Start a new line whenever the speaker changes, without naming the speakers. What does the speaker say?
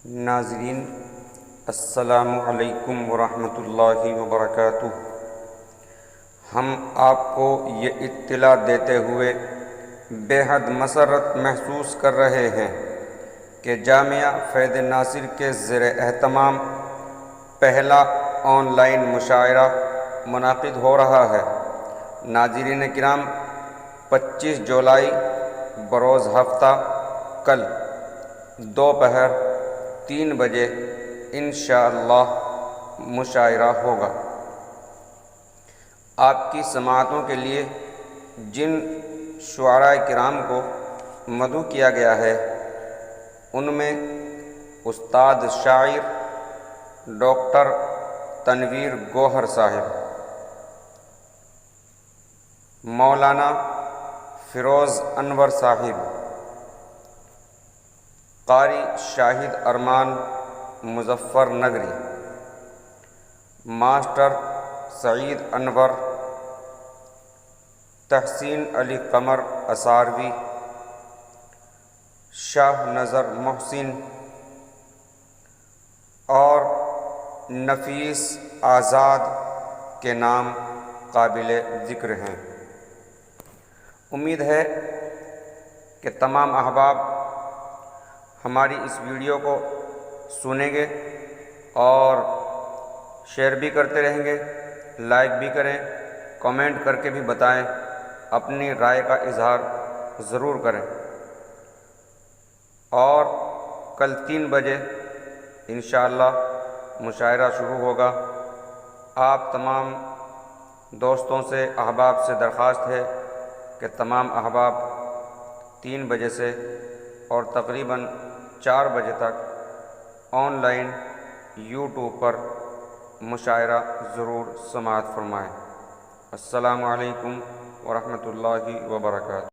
ناظرین، السلام علیکم ورحمۃ اللہ وبرکاتہ۔ ہم آپ کو یہ اطلاع دیتے ہوئے بے حد مسرت محسوس کر رہے ہیں کہ جامعہ فیض ناصر کے زیر اہتمام پہلا آن لائن مشاعرہ منعقد ہو رہا ہے۔ ناظرین کرام، 25 جولائی بروز ہفتہ کل دوپہر 3 بجے انشاءاللہ مشاعرہ ہوگا۔ آپ کی سماعتوں کے لیے جن شعراء کرام کو مدعو کیا گیا ہے ان میں استاد شاعر ڈاکٹر تنویر گوہر صاحب، مولانا فیروز انور صاحب، قاری شاہد ارمان مظفر نگری، ماسٹر سعید انور، تحسین علی قمر اثاروی، شاہ نظر محسن اور نفیس آزاد کے نام قابل ذکر ہیں۔ امید ہے کہ تمام احباب ہماری اس ویڈیو کو سنیں گے اور شیئر بھی کرتے رہیں گے، لائک بھی کریں، کمنٹ کر کے بھی بتائیں، اپنی رائے کا اظہار ضرور کریں۔ اور کل 3 بجے انشاءاللہ مشاعرہ شروع ہوگا۔ آپ تمام دوستوں سے، احباب سے درخواست ہے کہ تمام احباب 3 بجے سے اور تقریباً 4 بجے تک آن لائن یوٹیوب پر مشاعرہ ضرور سماعت فرمائیں۔ السلام علیکم ورحمۃ اللہ وبرکاتہ۔